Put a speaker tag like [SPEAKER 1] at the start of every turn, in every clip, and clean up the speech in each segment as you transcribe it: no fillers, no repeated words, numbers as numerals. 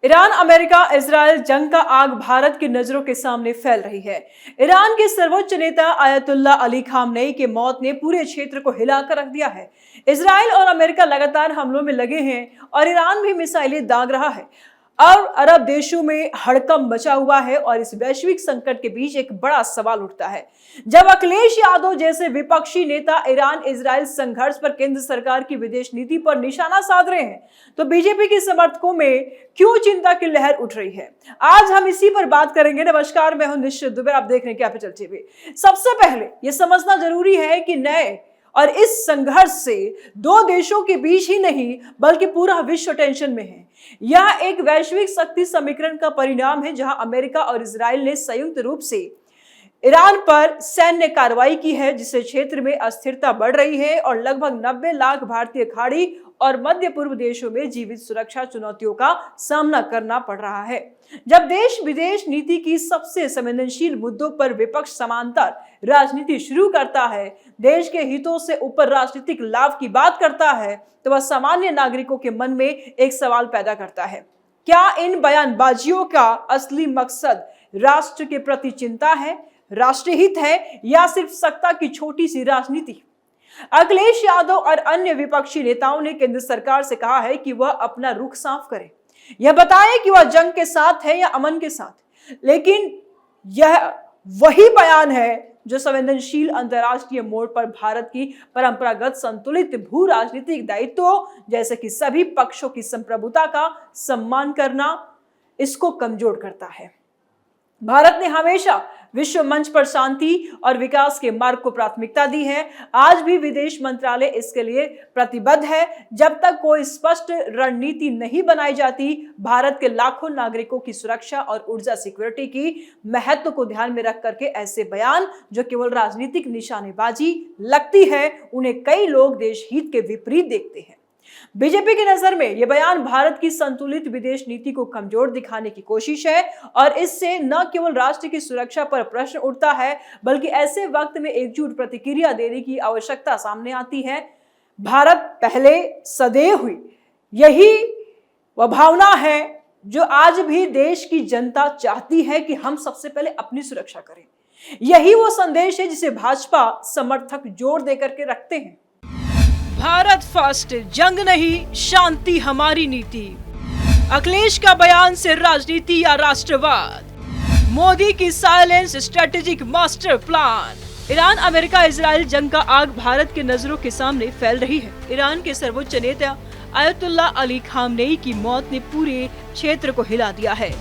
[SPEAKER 1] Iran America Israel जंग का आग भारत की नजरों के सामने फैल रही है। ईरान के सर्वोच्च नेता आयतुल्ला अली खामनेई की मौत ने पूरे क्षेत्र को हिलाकर रख दिया है। इजराइल और अमेरिका लगातार हमलों में लगे हैं और ईरान भी मिसाइलें दाग रहा है। अब अरब देशों में हड़कंप मचा हुआ है और इस वैश्विक संकट के बीच एक बड़ा सवाल उठता है। जब अखिलेश यादव जैसे विपक्षी नेता ईरान इजराइल संघर्ष पर केंद्र सरकार की विदेश नीति पर निशाना साध रहे हैं, तो बीजेपी के समर्थकों में क्यों चिंता की लहर उठ रही है? आज हम इसी पर बात करेंगे। नमस्कार, मैं हूं निश्चित दुबे, आप देख रहे हैं कैपिटल टीवी। सबसे पहले यह समझना जरूरी है कि नए और इस संघर्ष से दो देशों के बीच ही नहीं बल्कि पूरा विश्व टेंशन में है। यह एक वैश्विक शक्ति समीकरण का परिणाम है, जहां अमेरिका और इजराइल ने संयुक्त रूप से ईरान पर सैन्य कार्रवाई की है, जिससे क्षेत्र में अस्थिरता बढ़ रही है और लगभग 90 लाख भारतीय खाड़ी और मध्य पूर्व देशों में जीवित सुरक्षा चुनौतियों का सामना करना पड़ रहा है। जब देश विदेश नीति की सबसे संवेदनशील मुद्दों पर विपक्ष समांतर राजनीति शुरू करता है, देश के हितों से ऊपर राजनीतिक लाभ की बात करता है, तो वह सामान्य नागरिकों के मन में एक सवाल पैदा करता है। क्या इन बयानबाजियों का असली मकसद राष्ट्र के प्रति चिंता है, राष्ट्रहित है, या सिर्फ सत्ता की छोटी सी राजनीति? अखिलेश यादव और अन्य विपक्षी नेताओं ने केंद्र सरकार से कहा है कि वह अपना रुख साफ करे, यह बताए कि वह जंग के साथ है या अमन के साथ। लेकिन यह वही बयान है जो संवेदनशील अंतर्राष्ट्रीय मोड़ पर भारत की परंपरागत संतुलित भू राजनीतिक दायित्व, जैसे कि सभी पक्षों की संप्रभुता का सम्मान करना, इसको कमजोर करता है। भारत ने हमेशा विश्व मंच पर शांति और विकास के मार्ग को प्राथमिकता दी है। आज भी विदेश मंत्रालय इसके लिए प्रतिबद्ध है। जब तक कोई स्पष्ट रणनीति नहीं बनाई जाती, भारत के लाखों नागरिकों की सुरक्षा और ऊर्जा सिक्योरिटी की महत्व को ध्यान में रख करके ऐसे बयान जो केवल राजनीतिक निशानेबाजी लगती है, उन्हें कई लोग देश हित के विपरीत देखते हैं। बीजेपी की नजर में यह बयान भारत की संतुलित विदेश नीति को कमजोर दिखाने की कोशिश है और इससे न केवल राष्ट्र की सुरक्षा पर प्रश्न उठता है, बल्कि ऐसे वक्त में एकजुट प्रतिक्रिया देने की आवश्यकता सामने आती है। भारत पहले सदैव हुई, यही वह भावना है जो आज भी देश की जनता चाहती है कि हम सबसे पहले अपनी सुरक्षा करें। यही वो संदेश है जिसे भाजपा समर्थक जोर देकर के रखते हैं। भारत फर्स्ट, जंग नहीं शांति हमारी नीति। अखिलेश का बयान से राजनीति या राष्ट्रवाद? मोदी की silence strategic master plan. Iran America Israel जंग का आग भारत के नजरों के सामने फैल रही है। ईरान के सर्वोच्च नेता आयतुल्ला अली खामनेई की मौत ने पूरे क्षेत्र को हिला दिया है।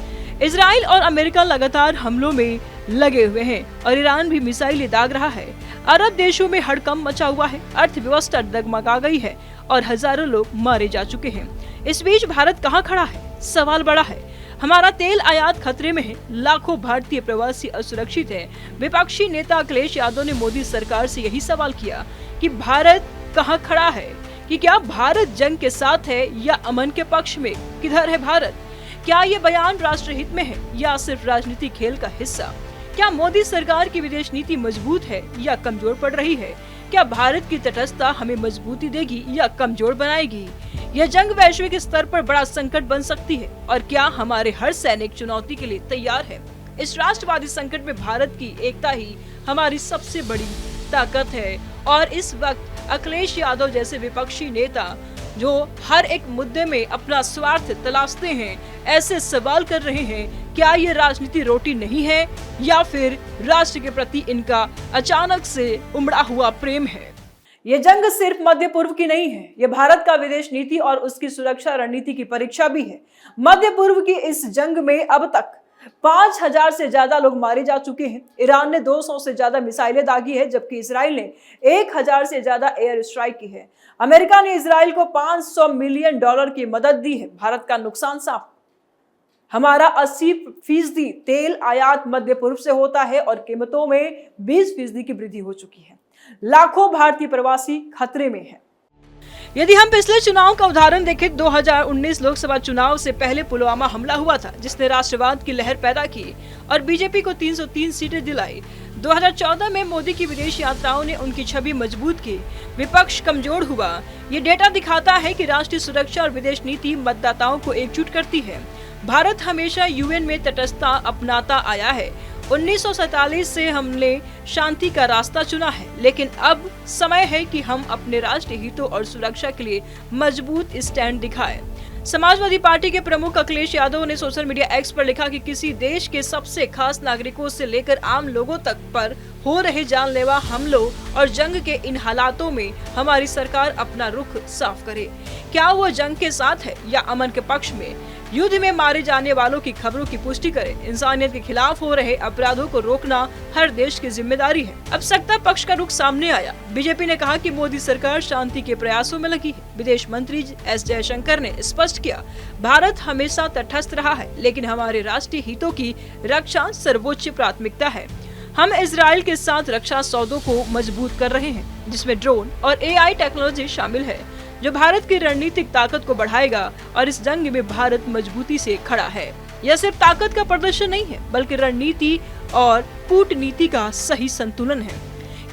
[SPEAKER 1] इजराइल और अमेरिका लगातार हमलों में लगे हुए हैं और ईरान भी मिसाइलें दाग रहा है। अरब देशों में हड़कंप मचा हुआ है, अर्थव्यवस्था डगमगा गई है और हजारों लोग मारे जा चुके हैं। इस बीच भारत कहां खड़ा है? सवाल बड़ा है। हमारा तेल आयात खतरे में है, लाखों भारतीय प्रवासी असुरक्षित हैं। विपक्षी नेता अखिलेश यादव ने मोदी सरकार से यही सवाल किया कि भारत कहां खड़ा है, कि क्या भारत जंग के साथ है या अमन के पक्ष में? किधर है भारत? क्या ये बयान राष्ट्रहित में है या सिर्फ राजनीतिक खेल का हिस्सा? क्या मोदी सरकार की विदेश नीति मजबूत है या कमजोर पड़ रही है? क्या भारत की तटस्थता हमें मजबूती देगी या कमजोर बनाएगी? यह जंग वैश्विक स्तर पर बड़ा संकट बन सकती है और क्या हमारे हर सैनिक चुनौती के लिए तैयार है? इस राष्ट्रवादी संकट में भारत की एकता ही हमारी सबसे बड़ी ताकत है और इस वक्त अखिलेश यादव जैसे विपक्षी नेता जो हर एक मुद्दे में अपना स्वार्थ तलाशते हैं, ऐसे सवाल कर रहे हैं, क्या ये राजनीति रोटी नहीं है या फिर राष्ट्र के प्रति इनका अचानक से उमड़ा हुआ प्रेम है? ये जंग सिर्फ मध्य पूर्व की नहीं है, ये भारत का विदेश नीति और उसकी सुरक्षा रणनीति की परीक्षा भी है। मध्य पूर्व की इस जंग में अब तक 5000 से ज्यादा लोग मारे जा चुके हैं। ईरान ने 200 से ज्यादा मिसाइलें दागी है, जबकि इजराइल ने 1000 से ज्यादा एयर स्ट्राइक की है। अमेरिका ने इजराइल को $500 मिलियन की मदद दी है। भारत का नुकसान साफ। हमारा 80% तेल आयात मध्य पूर्व से होता है और कीमतों में 20% की वृद्धि हो चुकी है। लाखों भारतीय प्रवासी खतरे में हैं। यदि हम पिछले चुनाव का उदाहरण देखें, 2019 लोकसभा चुनाव से पहले पुलवामा हमला हुआ था, जिसने राष्ट्रवाद की लहर पैदा की और बीजेपी को 303 सीटें दिलाई। 2014 में मोदी की विदेश यात्राओं ने उनकी छवि मजबूत की, विपक्ष कमजोर हुआ। ये डेटा दिखाता है कि राष्ट्रीय सुरक्षा और विदेश नीति मतदाताओं को एकजुट करती है। भारत हमेशा यूएन में तटस्थता अपनाता आया है। 1947 से हमने शांति का रास्ता चुना है, लेकिन अब समय है कि हम अपने राष्ट्रीय हितों और सुरक्षा के लिए मजबूत स्टैंड दिखाएं। समाजवादी पार्टी के प्रमुख अखिलेश यादव ने सोशल मीडिया एक्स पर लिखा कि किसी देश के सबसे खास नागरिकों से लेकर आम लोगों तक पर हो रहे जानलेवा हमलों और जंग के इन हालातों में हमारी सरकार अपना रुख साफ करे। क्या वो जंग के साथ है या अमन के पक्ष में? युद्ध में मारे जाने वालों की खबरों की पुष्टि करे। इंसानियत के खिलाफ हो रहे अपराधों को रोकना हर देश की जिम्मेदारी है। अब सत्ता पक्ष का रुख सामने आया। बीजेपी ने कहा कि मोदी सरकार शांति के प्रयासों में लगी है। विदेश मंत्री एस जयशंकर ने स्पष्ट किया, भारत हमेशा तटस्थ रहा है, लेकिन हमारे राष्ट्रीय हितों की रक्षा सर्वोच्च प्राथमिकता है। हम इजराइल के साथ रक्षा सौदों को मजबूत कर रहे हैं, जिसमें ड्रोन और AI टेक्नोलॉजी शामिल है, जो भारत की रणनीतिक ताकत को बढ़ाएगा और इस जंग में भारत मजबूती से खड़ा है। यह सिर्फ ताकत का प्रदर्शन नहीं है, बल्कि रणनीति और कूटनीति का सही संतुलन है।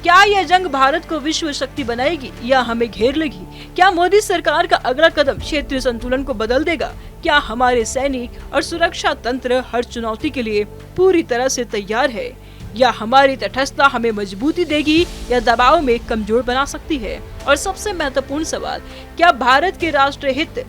[SPEAKER 1] क्या यह जंग भारत को विश्व शक्ति बनाएगी या हमें घेर लेगी? क्या मोदी सरकार का अगला कदम क्षेत्रीय संतुलन को बदल देगा? क्या हमारे सैनिक और सुरक्षा तंत्र हर चुनौती के लिए पूरी तरह से तैयार है, या हमारी तटस्थता हमें मजबूती देगी या दबाव में कमजोर बना सकती है? और सबसे महत्वपूर्ण सवाल, क्या भारत के राष्ट्रीय हित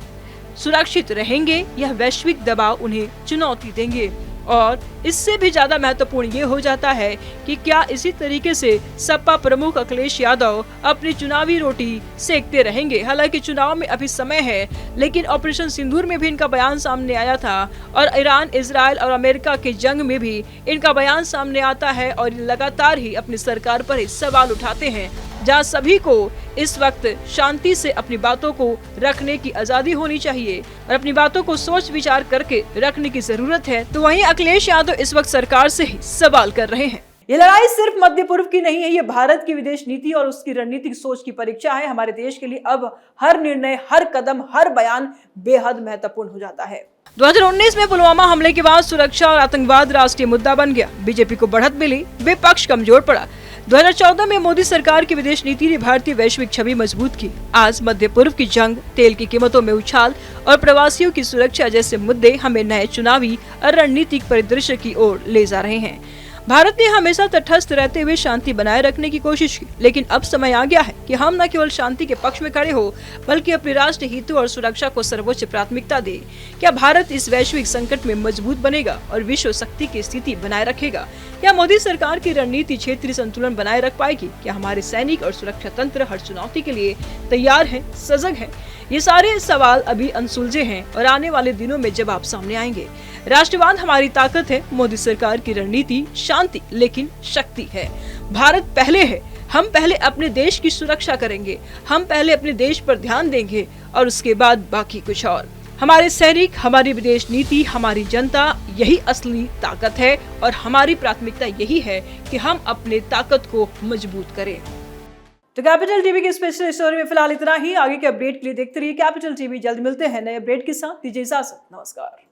[SPEAKER 1] सुरक्षित रहेंगे या वैश्विक दबाव उन्हें चुनौती देंगे? और इससे भी ज्यादा महत्वपूर्ण ये हो जाता है कि क्या इसी तरीके से सपा प्रमुख अखिलेश यादव अपनी चुनावी रोटी सेकते रहेंगे? हालांकि चुनाव में अभी समय है, लेकिन ऑपरेशन सिंदूर में भी इनका बयान सामने आया था और ईरान, इजराइल और अमेरिका के जंग में भी इनका बयान सामने आता है और लगातार ही अपनी सरकार पर ही सवाल उठाते हैं, जहां सभी को इस वक्त शांति से अपनी बातों को रखने की आजादी होनी चाहिए और अपनी बातों को सोच विचार करके रखने की जरूरत है। तो वहीं अखिलेश यादव इस वक्त सरकार से ही सवाल कर रहे हैं। ये लड़ाई सिर्फ मध्य पूर्व की नहीं है, ये भारत की विदेश नीति और उसकी रणनीतिक सोच की परीक्षा है। हमारे देश के लिए अब हर निर्णय, हर कदम, हर बयान बेहद महत्वपूर्ण हो जाता है। 2019 में पुलवामा हमले के बाद सुरक्षा और आतंकवाद राष्ट्रीय मुद्दा बन गया। बीजेपी को बढ़त मिली, विपक्ष कमजोर पड़ा। 2014 में मोदी सरकार की विदेश नीति ने भारतीय वैश्विक छवि मजबूत की। आज मध्य पूर्व की जंग, तेल की कीमतों में उछाल और प्रवासियों की सुरक्षा जैसे मुद्दे हमें नए चुनावी और रणनीतिक परिदृश्य की ओर ले जा रहे हैं। भारत ने हमेशा तटस्थ रहते हुए शांति बनाए रखने की कोशिश की, लेकिन अब समय आ गया है कि हम न केवल शांति के पक्ष में खड़े हो, बल्कि अपने राष्ट्रीय हितों और सुरक्षा को सर्वोच्च प्राथमिकता दे। क्या भारत इस वैश्विक संकट में मजबूत बनेगा और विश्व शक्ति की स्थिति बनाए रखेगा? क्या मोदी सरकार की रणनीति क्षेत्रीय संतुलन बनाए रख पाएगी? क्या हमारे सैनिक और सुरक्षा तंत्र हर चुनौती के लिए तैयार है, सजग है? ये सारे सवाल अभी अनसुलझे हैं और आने वाले दिनों में जवाब सामने आएंगे। राष्ट्रवाद हमारी ताकत है, मोदी सरकार की रणनीति शांति लेकिन शक्ति है। भारत पहले है, हम पहले अपने देश की सुरक्षा करेंगे, हम पहले अपने देश पर ध्यान देंगे और उसके बाद बाकी कुछ और। हमारे सैनिक, हमारी विदेश नीति, हमारी जनता, यही असली ताकत है और हमारी प्राथमिकता यही है कि हम अपने ताकत को मजबूत करें। तो कैपिटल टीवी की स्पेशल स्टोरी में फिलहाल इतना ही। आगे के अपडेट के लिए देखते रहिए कैपिटल टीवी। जल्द मिलते हैं नए अपडेट के साथ। दीजिए इजाजत, नमस्कार।